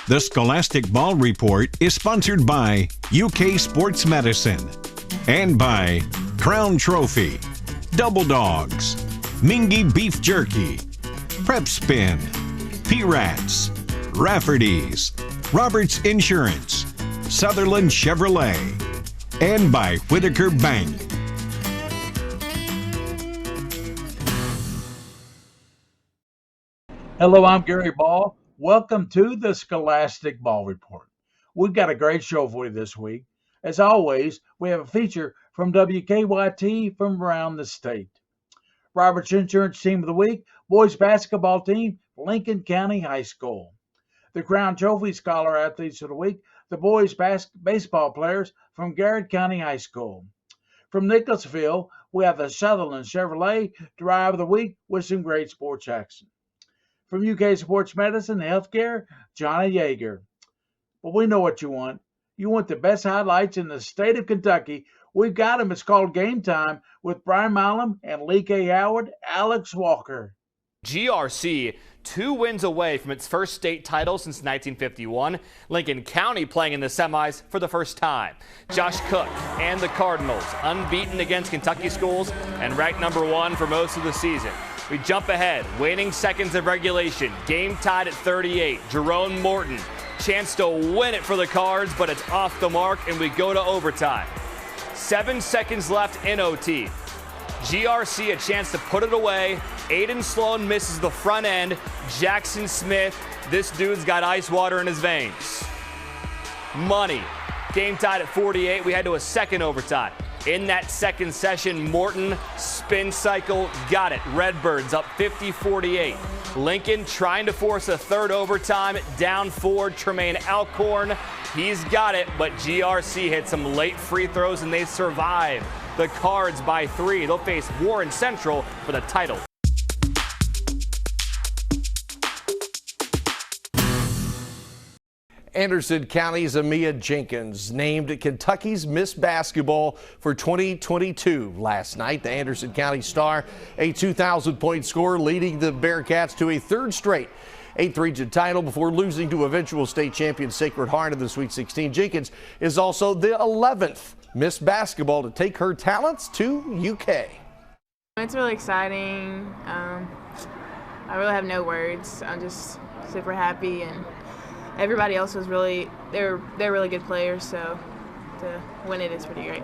The Scholastic Ball Report is sponsored by UK Sports Medicine and by Crown Trophy, Double Dogs, Mingy Beef Jerky, Prep Spin, P-Rats, Rafferty's, Roberts Insurance, Sutherland Chevrolet, and by Whitaker Bank. Hello, I'm Gary Ball. Welcome to the Scholastic Ball Report. We've got a great show for you this week. As always, we have a feature from WKYT from around the state. Roberts Insurance Team of the Week, boys basketball team, Lincoln County High School. The Crown Trophy Scholar Athletes of the Week, the boys baseball players from Garrard County High School. From Nicholasville, we have the Sutherland Chevrolet Drive of the Week with some great sports action. From UK Sports Medicine and Healthcare, Johnny Yeager. But we know what you want. You want the best highlights in the state of Kentucky. We've got them. It's called Game Time with Brian Milam and Lee K. Howard, Alex Walker. GRC 2 wins away from its first state title since 1951. Lincoln County playing in the semis for the first time. Josh Cook and the Cardinals unbeaten against Kentucky schools and ranked #1 for most of the season. We jump ahead, waning seconds of regulation, game tied at 38. Jerome Morton, chance to win it for the Cards, but it's off the mark and we go to overtime. 7 seconds left in OT. GRC a chance to put it away. Aiden Sloan misses the front end. Jackson Smith, this dude's got ice water in his veins. Money, game tied at 48. We head to a second overtime. In that second session, Morton, spin cycle, got it. Redbirds up 50-48. Lincoln trying to force a third overtime, down 4. Tremaine Alcorn, he's got it, but GRC hit some late free throws and they survive. The Cards by 3. They'll face Warren Central for the title. Anderson County's Amia Jenkins named Kentucky's Miss Basketball for 2022 last night. The Anderson County star, a 2,000-point scorer, leading the Bearcats to a third straight 8th region title before losing to eventual state champion Sacred Heart in the Sweet 16. Jenkins is also the 11th Miss Basketball to take her talents to UK. It's really exciting. I really have no words. I'm just super happy, and everybody else was they're really good players, so to win it is pretty great.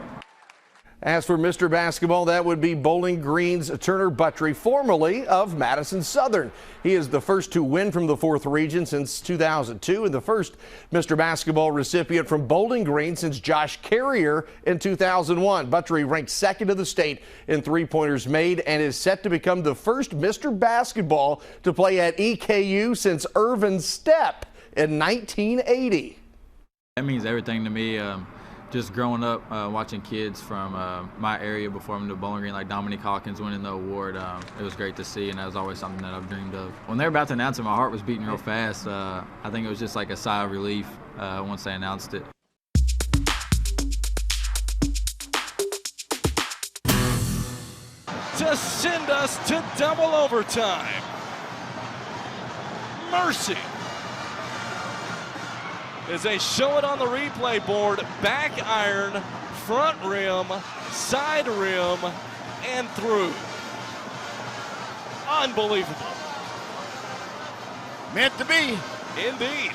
As for Mr. Basketball, that would be Bowling Green's Turner Buttry, formerly of Madison Southern. He is the first to win from the 4th region since 2002 and the first Mr. Basketball recipient from Bowling Green since Josh Carrier in 2001. Buttry ranked 2nd in the state in three-pointers made and is set to become the first Mr. Basketball to play at EKU since Irvin Stepp in 1980. That means everything to me. Just growing up, watching kids from my area before I moved to Bowling Green, like Dominique Hawkins winning the award, it was great to see, and that was always something that I've dreamed of. When they were about to announce it, my heart was beating real fast. I think it was just like a sigh of relief once they announced it. To send us to double overtime, Mercy. As they show it on the replay board, back iron, front rim, side rim, and through. Unbelievable. Meant to be. Indeed.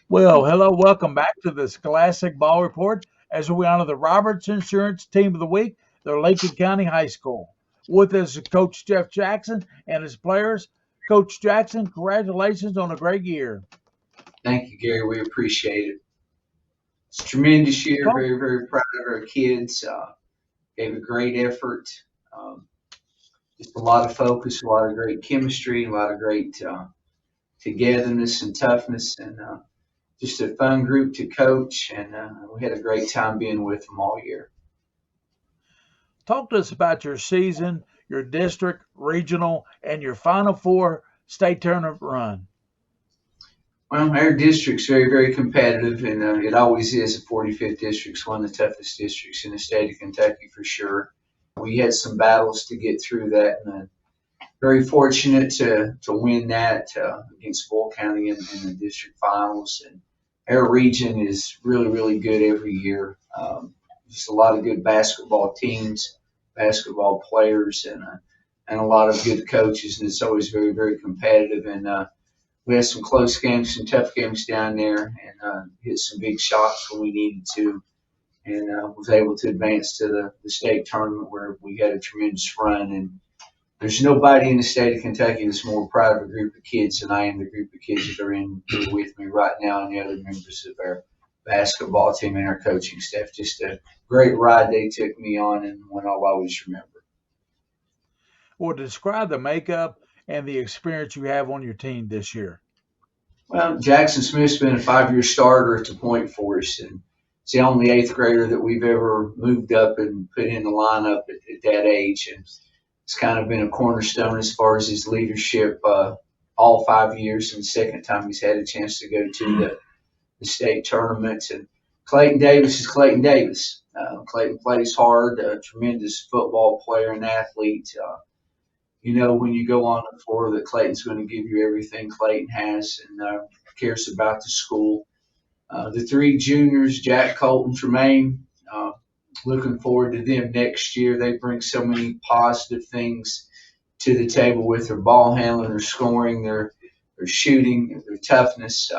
Well, hello, welcome back to the Scholastic Ball Report as we honor the Roberts Insurance Team of the Week, the Lincoln County High School. With us is Coach Jeff Jackson and his players. Coach Jackson, congratulations on a great year. Thank you, Gary. We appreciate it. It's a tremendous year. Very, very proud of our kids. Gave a great effort. Just a lot of focus, a lot of great chemistry, a lot of great togetherness and toughness, and just a fun group to coach. And we had a great time being with them all year. Talk to us about your season, your district, regional, and your Final Four state tournament run. Well, our district's very, very competitive, and it always is. The 45th district's one of the toughest districts in the state of Kentucky for sure. We had some battles to get through that, and very fortunate to win that against Bull County in the district finals. And our region is really, really good every year. Just a lot of good basketball teams, basketball players, and a lot of good coaches. And it's always very, very competitive. And we had some close games, some tough games down there, and hit some big shots when we needed to. And was able to advance to the state tournament where we had a tremendous run. And there's nobody in the state of Kentucky that's more proud of a group of kids than I am the group of kids that are in here with me right now and the other members of our basketball team and our coaching staff. Just a great ride they took me on and one I'll always remember. Well, describe the makeup and the experience you have on your team this year. Well, Jackson Smith's been a 5-year starter at the point for us, and he's the only 8th grader that we've ever moved up and put in the lineup at that age. And it's kind of been a cornerstone as far as his leadership all 5 years, and the second time he's had a chance to go to the state tournaments. And Clayton Davis is Clayton Davis. Clayton plays hard, a tremendous football player and athlete. You know when you go on the floor that Clayton's going to give you everything Clayton has and cares about the school. The 3 juniors, Jack, Colton, Tremaine, looking forward to them next year. They bring so many positive things to the table with their ball handling, their scoring, their shooting, their toughness.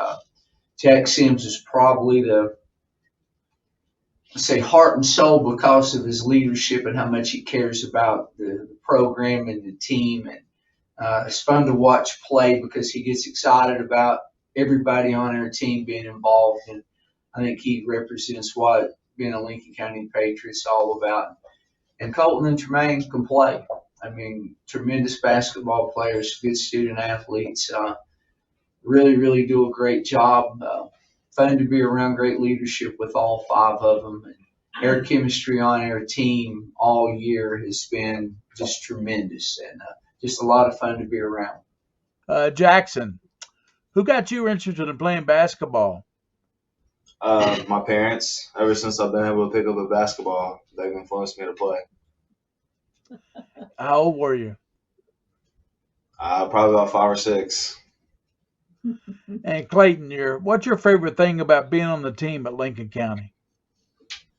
Jack Sims is probably the heart and soul because of his leadership and how much he cares about the program and the team. And it's fun to watch play because he gets excited about everybody on our team being involved. And I think he represents what being a Lincoln County Patriot's all about. And Colton and Tremaine can play. I mean, tremendous basketball players, good student athletes, really, really do a great job. Fun to be around, great leadership with all 5 of them. And our chemistry on our team all year has been just tremendous and just a lot of fun to be around. Jackson, who got you interested in playing basketball? My parents. Ever since I've been able to pick up a basketball, they've influenced me to play. How old were you? Probably about 5 or 6. And Clayton, what's your favorite thing about being on the team at Lincoln County?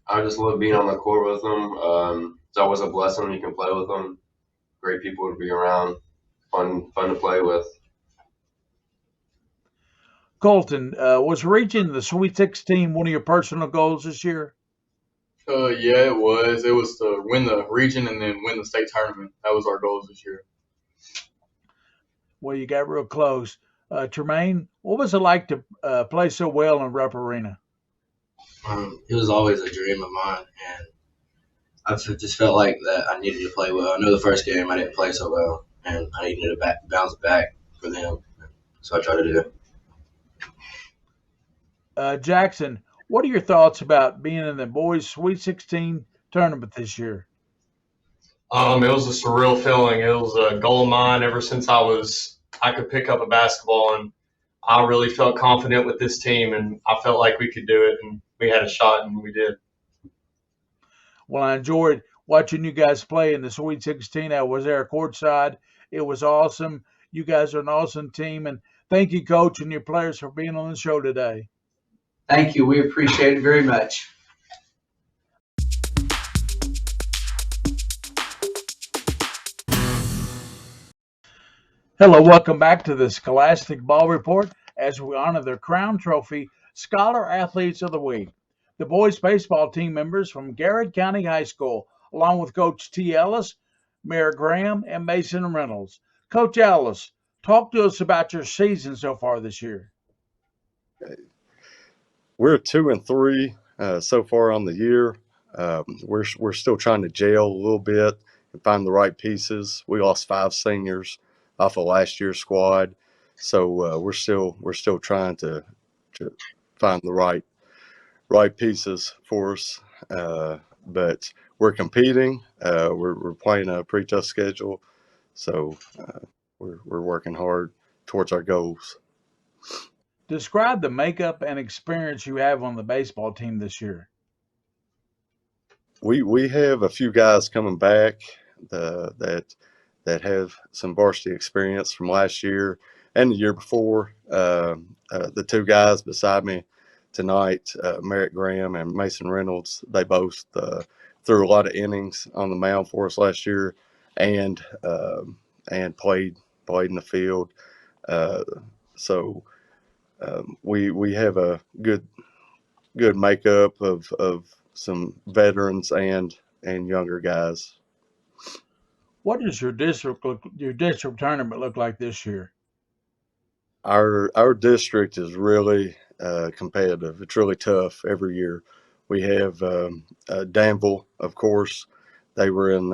I just love being on the court with them. It's always a blessing when you can play with them. Great people to be around. Fun to play with. Colton, was reaching the Sweet 16 one of your personal goals this year? Yeah, it was. It was to win the region and then win the state tournament. That was our goals this year. Well, you got real close. Tremaine, what was it like to play so well in Rupp Arena? It was always a dream of mine, and I just felt like that I needed to play well. I know the first game I didn't play so well, and I needed to bounce back for them, so I tried to do it. Jackson, what are your thoughts about being in the boys' Sweet 16 tournament this year? It was a surreal feeling. It was a goal of mine ever since I could pick up a basketball, and I really felt confident with this team, and I felt like we could do it, and we had a shot, and we did. Well, I enjoyed watching you guys play in the Sweet 16. I was there courtside. It was awesome. You guys are an awesome team, and thank you, Coach, and your players for being on the show today. Thank you. We appreciate it very much. Hello, welcome back to the Scholastic Ball Report as we honor the Crown Trophy Scholar Athletes of the Week. The boys baseball team members from Garrard County High School, along with Coach T. Ellis, Mayor Graham, and Mason Reynolds. Coach Ellis, talk to us about your season so far this year. We're 2-3 so far on the year. We're still trying to gel a little bit and find the right pieces. We lost 5 seniors off of last year's squad, so we're still trying to find the right pieces for us. But we're competing. We're playing a pretty tough schedule, so we're working hard towards our goals. Describe the makeup and experience you have on the baseball team this year. We have a few guys coming back that that have some varsity experience from last year and the year before. The two guys beside me tonight, Merrick Graham and Mason Reynolds, they both threw a lot of innings on the mound for us last year, and played in the field. So we have a good makeup of some veterans and younger guys. What does your district tournament look like this year? Our district is really competitive. It's really tough every year. We have Danville, of course. They were in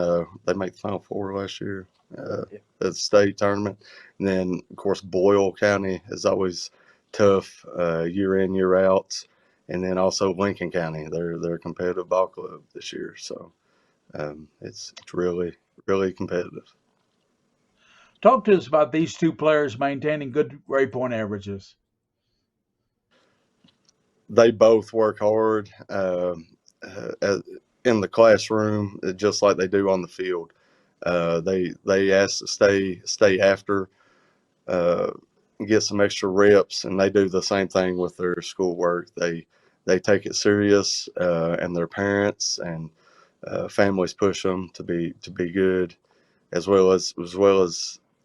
they made the Final Four last year at the state tournament. And then, of course, Boyle County is always tough year in, year out. And then also Lincoln County. They're a competitive ball club this year. So it's really, really competitive. Talk to us about these two players maintaining good grade point averages. They both work hard in the classroom, just like they do on the field. They ask to stay after, get some extra reps, and they do the same thing with their schoolwork. They take it serious, and their parents and families push them to be good, as well as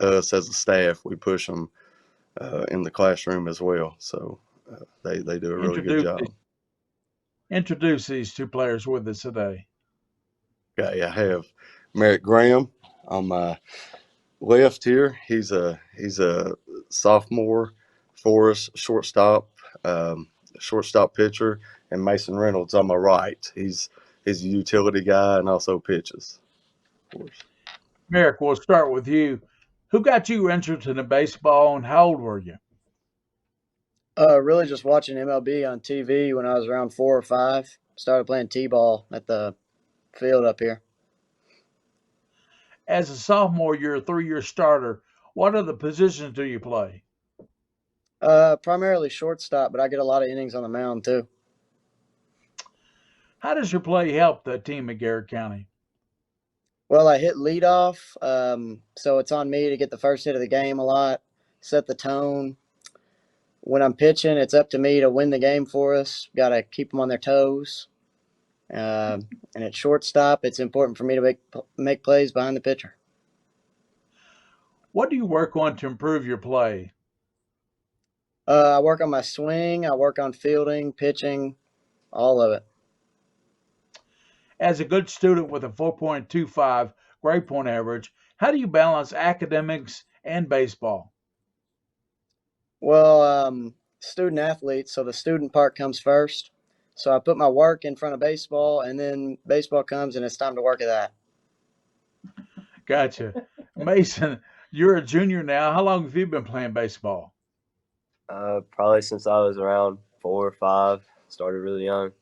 us as a staff. We push them in the classroom as well. So they do a really good job. Introduce these two players with us today. Okay, I have Merrick Graham on my left here. He's a sophomore for us, shortstop pitcher, and Mason Reynolds on my right. He's a utility guy and also pitches. Of course. Merrick, we'll start with you. Who got you interested in baseball, and how old were you? Really just watching MLB on TV when I was around 4 or 5. Started playing T-ball at the field up here. As a sophomore, you're a 3-year starter. What other positions do you play? Primarily shortstop, but I get a lot of innings on the mound too. How does your play help the team at Garrard County? Well, I hit leadoff, so it's on me to get the first hit of the game a lot, set the tone. When I'm pitching, it's up to me to win the game for us. Got to keep them on their toes. And at shortstop, it's important for me to make plays behind the pitcher. What do you work on to improve your play? I work on my swing. I work on fielding, pitching, all of it. As a good student with a 4.25 grade point average, how do you balance academics and baseball? Well, student athlete, so the student part comes first. So I put my work in front of baseball, and then baseball comes, and it's time to work at that. Gotcha. Mason, you're a junior now. How long have you been playing baseball? Probably since I was around 4 or 5. Started really young.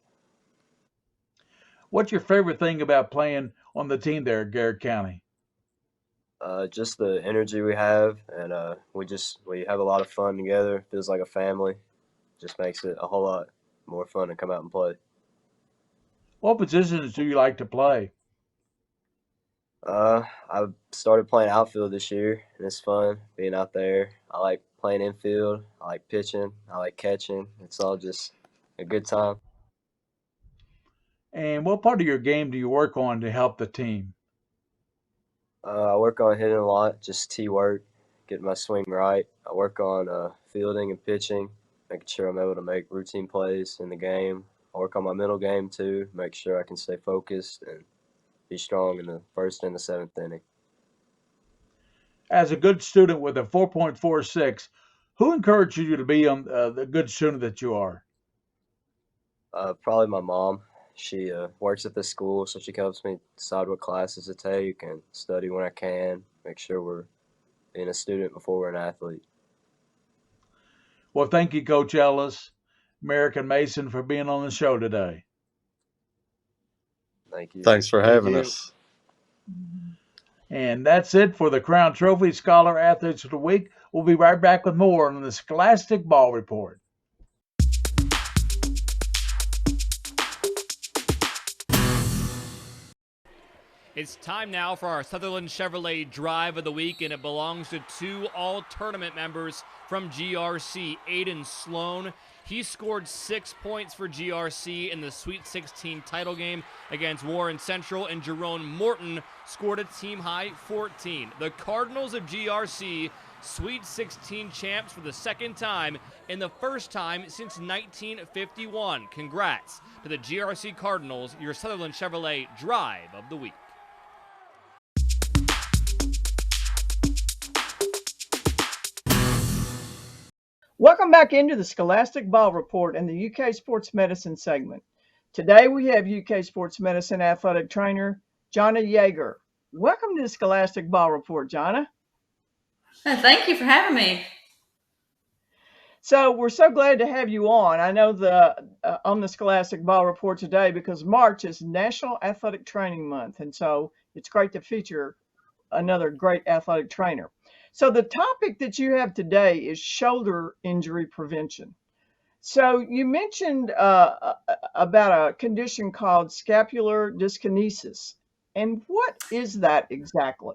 What's your favorite thing about playing on the team there at Garrard County? Just the energy we have, and we have a lot of fun together. Feels like a family. Just makes it a whole lot more fun to come out and play. What positions do you like to play? I started playing outfield this year, and it's fun being out there. I like playing infield. I like pitching. I like catching. It's all just a good time. And what part of your game do you work on to help the team? I work on hitting a lot, just tee work, getting my swing right. I work on fielding and pitching, making sure I'm able to make routine plays in the game. I work on my mental game too, make sure I can stay focused and be strong in the first and the 7th inning. As a good student with a 4.46, who encouraged you to be the good student that you are? Probably my mom. She works at the school, so she helps me decide what classes to take and study when I can, make sure we're being a student before we're an athlete. Well, thank you, Coach Ellis, Merrick, and Mason, for being on the show today. Thank you. Thanks for having us. And that's it for the Crown Trophy Scholar Athletes of the Week. We'll be right back with more on the Scholastic Ball Report. It's time now for our Sutherland Chevrolet Drive of the Week, and it belongs to two all-tournament members from GRC. Aiden Sloan, he scored 6 points for GRC in the Sweet 16 title game against Warren Central, and Jerome Morton scored a team-high 14. The Cardinals of GRC, Sweet 16 champs for the second time and the first time since 1951. Congrats to the GRC Cardinals, your Sutherland Chevrolet Drive of the Week. Welcome back into the Scholastic Ball Report and the UK Sports Medicine segment. Today we have UK Sports Medicine athletic trainer, Jonna Yeager. Welcome to the Scholastic Ball Report, Jonna. Thank you for having me. So we're so glad to have you on. I know on the Scholastic Ball Report today because March is National Athletic Training Month, and so it's great to feature another great athletic trainer. So the topic that you have today is shoulder injury prevention. So you mentioned about a condition called scapular dyskinesis. And what is that exactly?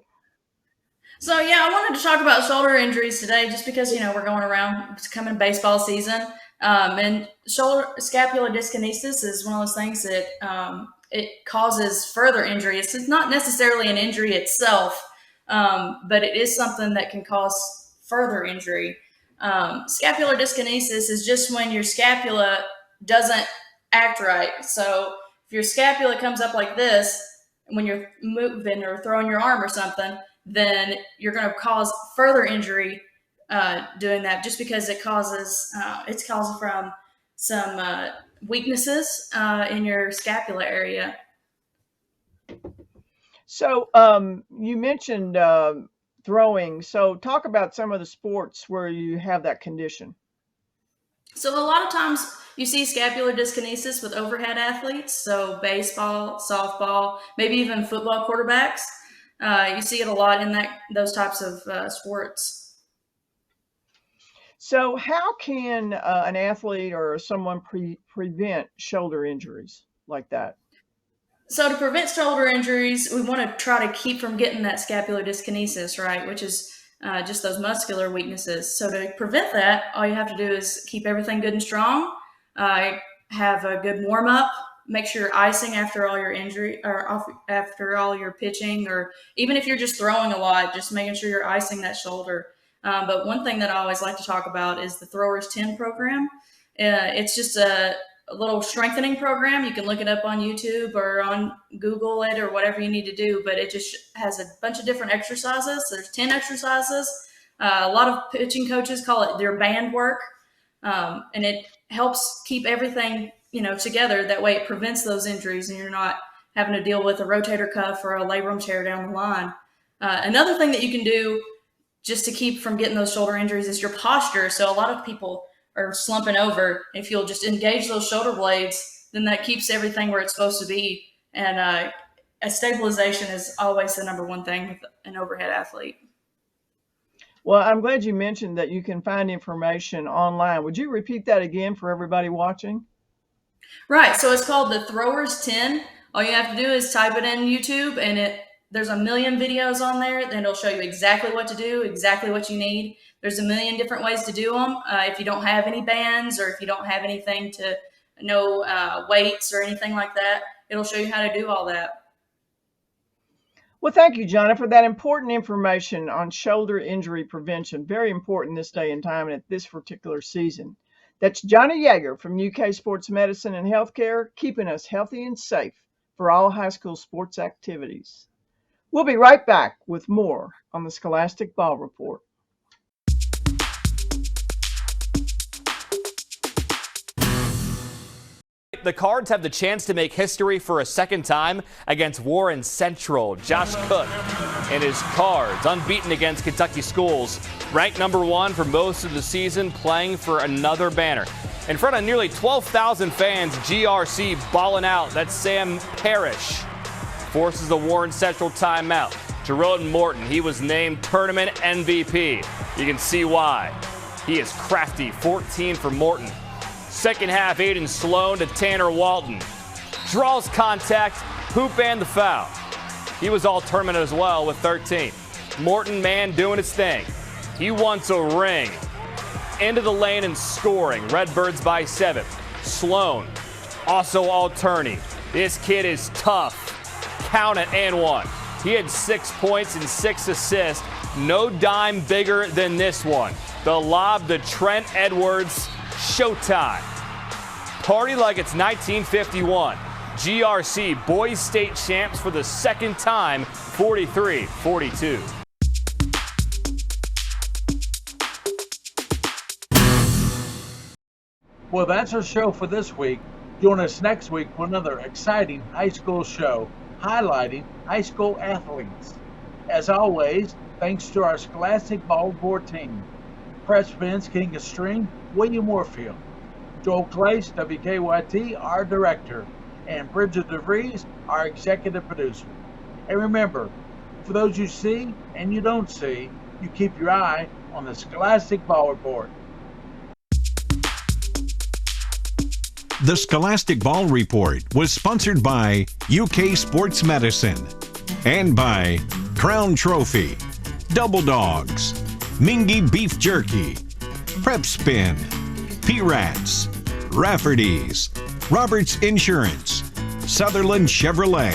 So yeah, I wanted to talk about shoulder injuries today just because, we're going around, it's coming baseball season. And scapular dyskinesis is one of those things that it causes further injury. It's not necessarily an injury itself, but it is something that can cause further injury. Scapular dyskinesis is just when your scapula doesn't act right. So if your scapula comes up like this, when you're moving or throwing your arm or something, then you're going to cause further injury doing that, just because it's caused from some weaknesses in your scapula area. So you mentioned throwing. So talk about some of the sports where you have that condition. So a lot of times you see scapular dyskinesis with overhead athletes. So baseball, softball, maybe even football quarterbacks. You see it a lot in those types of sports. So how can an athlete or someone prevent shoulder injuries like that? So to prevent shoulder injuries, we want to try to keep from getting that scapular dyskinesis, right? Which is just those muscular weaknesses. So to prevent that, all you have to do is keep everything good and strong, have a good warm up, make sure you're icing after all your injury or after all your pitching, or even if you're just throwing a lot, just making sure you're icing that shoulder. But one thing that I always like to talk about is the Throwers 10 program. It's just a little strengthening program. You can look it up on YouTube or on Google it or whatever you need to do, but it just has a bunch of different exercises. There's 10 exercises. A lot of pitching coaches call it their band work. And it helps keep everything, together. That way it prevents those injuries and you're not having to deal with a rotator cuff or a labrum tear down the line. Another thing that you can do just to keep from getting those shoulder injuries is your posture. So a lot of people are slumping over. If you'll just engage those shoulder blades, then that keeps everything where it's supposed to be. And a stabilization is always the number one thing with an overhead athlete. Well, I'm glad you mentioned that you can find information online. Would you repeat that again for everybody watching? Right. So it's called the Throwers 10. All you have to do is type it in YouTube, and there's a million videos on there, and it'll show you exactly what to do, exactly what you need. There's a million different ways to do them. If you don't have any bands or if you don't have anything weights or anything like that, it'll show you how to do all that. Well, thank you, Jonna, for that important information on shoulder injury prevention. Very important this day and time and at this particular season. That's Jonna Yeager from UK Sports Medicine and Healthcare, keeping us healthy and safe for all high school sports activities. We'll be right back with more on the Scholastic Ball Report. The Cards have the chance to make history for a second time against Warren Central. Josh Cook and his Cards, unbeaten against Kentucky schools, ranked #1 for most of the season, playing for another banner. In front of nearly 12,000 fans, GRC balling out. That's Sam Parrish forces the Warren Central timeout. Jerome Morton, he was named tournament MVP. You can see why. He is crafty, 14 for Morton. Second half, Aiden Sloan to Tanner Walton. Draws contact, hoop and the foul. He was all tournament as well with 13. Morton Man doing his thing. He wants a ring. Into the lane and scoring. Redbirds by 7. Sloan, also all tourney. This kid is tough. Count it and 1. He had 6 points and 6 assists. No dime bigger than this one. The lob to Trent Edwards. Showtime. Party like it's 1951. GRC Boys State champs for the second time, 43-42. Well, that's our show for this week. Join us next week for another exciting high school show highlighting high school athletes. As always, thanks to our Scholastic Ball Board team. Prep Spins King of Stream, William Warfield. Joel Clace, WKYT, our director. And Bridget DeVries, our executive producer. And remember, for those you see and you don't see, you keep your eye on the Scholastic Ball Report. The Scholastic Ball Report was sponsored by UK Sports Medicine and by Crown Trophy, Double Dogs, Mingy Beef Jerky, Prep Spin, P-Rats, Rafferty's, Roberts Insurance, Sutherland Chevrolet,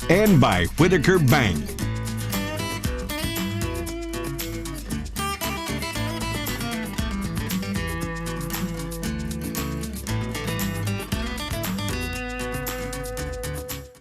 and by Whitaker Bank.